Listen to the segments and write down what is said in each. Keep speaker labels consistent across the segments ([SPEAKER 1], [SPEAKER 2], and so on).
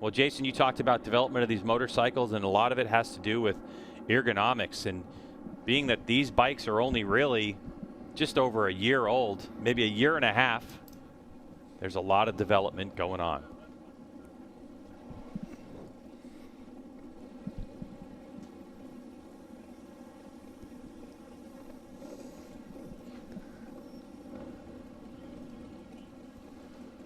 [SPEAKER 1] Well, Jason, you talked about development of these motorcycles, and a lot of it has to do with ergonomics. And being that these bikes are only really just over a year old, maybe a year and a half, there's a lot of development going on.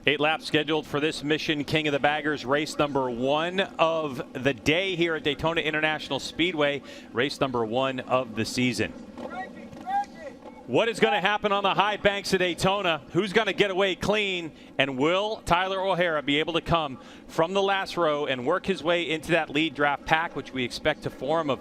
[SPEAKER 1] Eight laps scheduled for this Mission King of the Baggers, race number 1 of the day here at Daytona International Speedway, race number 1 of the season. What is going to happen on the high banks of Daytona? Who's going to get away clean? And will Tyler O'Hara be able to come from the last row and work his way into that lead draft pack, which we expect to form of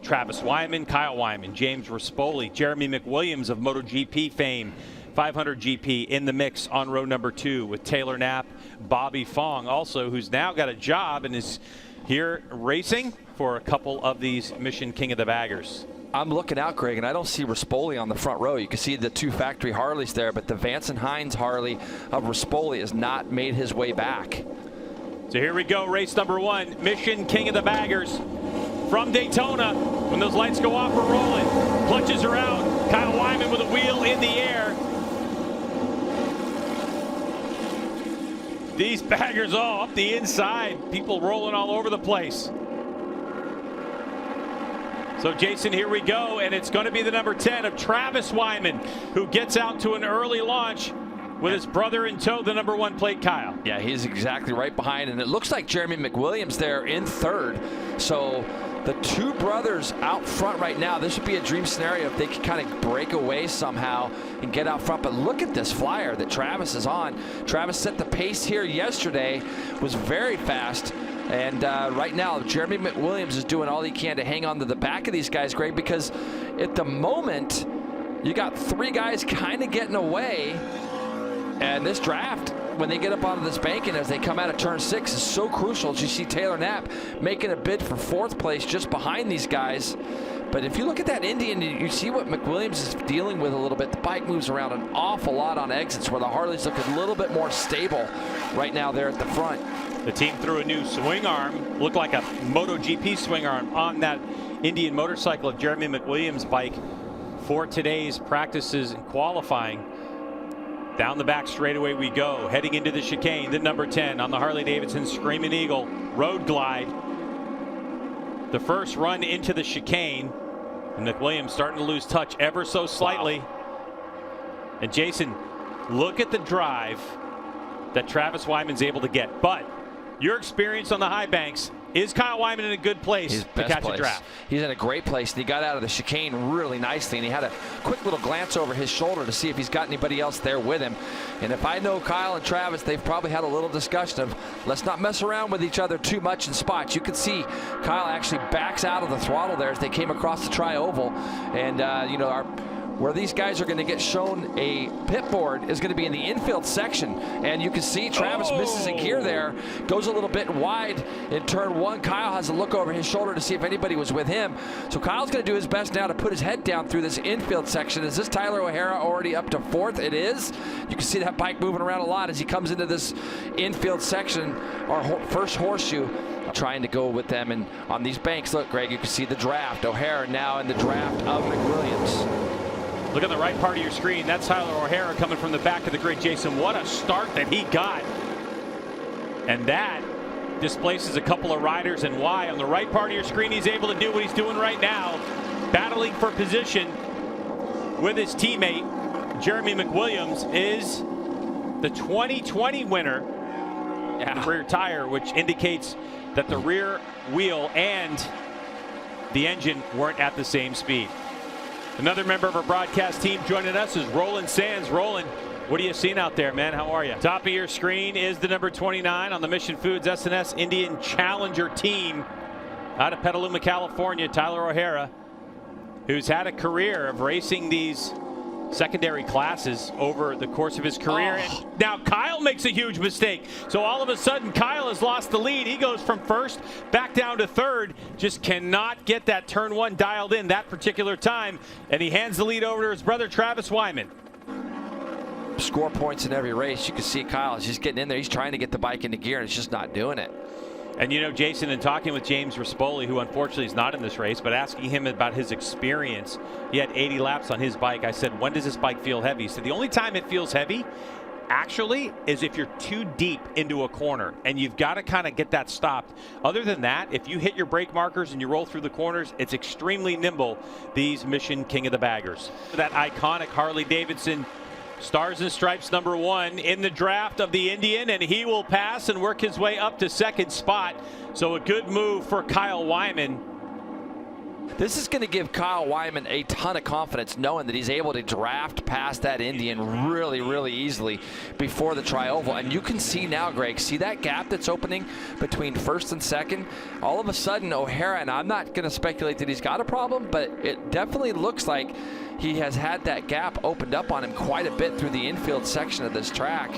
[SPEAKER 1] Travis Wyman, Kyle Wyman, James Rispoli, Jeremy McWilliams of MotoGP fame, 500 GP in the mix on row number 2 with Taylor Knapp, Bobby Fong also, who's now got a job and is here racing for a couple of these Mission King of the Baggers.
[SPEAKER 2] I'm looking out, Greg, and I don't see Rispoli on the front row. You can see the 2 factory Harleys there, but the Vance and Hines Harley of Rispoli has not made his way back.
[SPEAKER 1] So here we go, race number 1, Mission King of the Baggers from Daytona. When those lights go off, we're rolling. Clutches are out. Kyle Wyman with a wheel in the air. These baggers all up the inside. People rolling all over the place. So, Jason, here we go, and it's going to be the number 10 of Travis Wyman, who gets out to an early launch with his brother in tow, the number 1 plate, Kyle.
[SPEAKER 2] Yeah, he's exactly right behind, and it looks like Jeremy McWilliams there in 3rd. So the 2 brothers out front right now, this would be a dream scenario if they could kind of break away somehow and get out front. But look at this flyer that Travis is on. Travis set the pace here yesterday, was very fast. And right now, Jeremy McWilliams is doing all he can to hang on to the back of these guys, Greg, because at the moment, you got 3 guys kind of getting away. And this draft, when they get up onto this banking as they come out of turn 6, is so crucial. As you see Taylor Knapp making a bid for 4th place just behind these guys. But if you look at that Indian, you see what McWilliams is dealing with a little bit. The bike moves around an awful lot on exits, where the Harleys look a little bit more stable right now there at the front.
[SPEAKER 1] The team threw a new swing arm, looked like a MotoGP swing arm on that Indian motorcycle of Jeremy McWilliams' bike for today's practices and qualifying. Down the back straightaway we go, heading into the chicane. The number 10 on the Harley-Davidson Screaming Eagle Road Glide. The first run into the chicane, and McWilliams starting to lose touch ever so slightly. Wow. And Jason, look at the drive that Travis Wyman's able to get. But your experience on the high banks, is Kyle Wyman in a good place to catch a draft?
[SPEAKER 2] He's in a great place, and he got out of the chicane really nicely, and he had a quick little glance over his shoulder to see if he's got anybody else there with him. And if I know Kyle and Travis, they've probably had a little discussion of, let's not mess around with each other too much in spots. You could see Kyle actually backs out of the throttle there as they came across the tri-oval. And, you know, where these guys are going to get shown a pit board is going to be in the infield section. And you can see Travis misses a gear there, goes a little bit wide in turn 1. Kyle has a look over his shoulder to see if anybody was with him. So Kyle's going to do his best now to put his head down through this infield section. Is this Tyler O'Hara already up to 4th? It is. You can see that bike moving around a lot as he comes into this infield section, our first horseshoe, trying to go with them. And on these banks, look, Greg, you can see the draft. O'Hara now in the draft of McWilliams.
[SPEAKER 1] Look at the right part of your screen. That's Tyler O'Hara coming from the back of the grid. Jason, what a start that he got. And that displaces a couple of riders. And why? On the right part of your screen, he's able to do what he's doing right now. Battling for position with his teammate, Jeremy McWilliams, is the 2020 winner. Rear tire, which indicates that the rear wheel and the engine weren't at the same speed. Another member of our broadcast team joining us is Roland Sands. Roland, what are you seeing out there, man? How are you? Top of your screen is the number 29 on the Mission Foods S&S Indian Challenger team out of Petaluma, California, Tyler O'Hara, who's had a career of racing these secondary classes over the course of his career. And now Kyle makes a huge mistake. So all of a sudden, Kyle has lost the lead. He goes from 1st back down to 3rd. Just cannot get that turn 1 dialed in that particular time. And he hands the lead over to his brother, Travis Wyman.
[SPEAKER 2] Score points in every race. You can see Kyle is just getting in there. He's trying to get the bike into gear, and it's just not doing it.
[SPEAKER 1] And you know, Jason, in talking with James Rispoli, who unfortunately is not in this race, but asking him about his experience, he had 80 laps on his bike. I said, when does this bike feel heavy? He said, the only time it feels heavy actually is if you're too deep into a corner and you've got to kind of get that stopped. Other than that, if you hit your brake markers and you roll through the corners, it's extremely nimble, these Mission King of the Baggers. That iconic Harley-Davidson Stars and Stripes #1 in the draft of the Indian, and he will pass and work his way up to second spot. So a good move for Kyle Wyman.
[SPEAKER 2] This is going to give Kyle Wyman a ton of confidence, knowing that he's able to draft past that Indian really, really easily before the tri-oval. And you can see now, Greg, see that gap that's opening between first and second? All of a sudden, O'Hara, and I'm not going to speculate that he's got a problem, but it definitely looks like he has had that gap opened up on him quite a bit through the infield section of this track.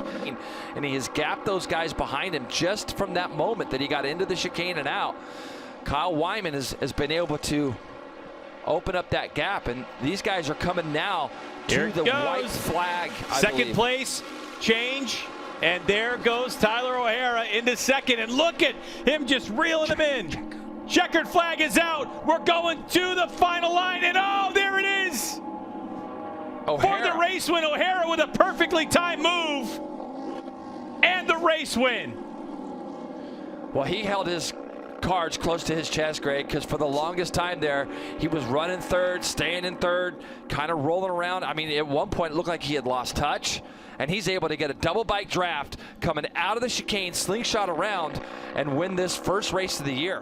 [SPEAKER 2] And he has gapped those guys behind him just from that moment that he got into the chicane and out. Kyle Wyman has been able to open up that gap, and these guys are coming now to the white flag.
[SPEAKER 1] Second place change, and there goes Tyler O'Hara into second, and look at him just reeling him in. Checkered flag is out. We're going to the final line, and oh, there it is.
[SPEAKER 2] O'Hara.
[SPEAKER 1] For the race win, O'Hara with a perfectly timed move, and the race win.
[SPEAKER 2] Well, he held his cards close to his chest, Greg, because for the longest time there, he was running third, staying in third, kind of rolling around. I mean, at one point, it looked like he had lost touch, and he's able to get a double bike draft coming out of the chicane, slingshot around, and win this first race of the year.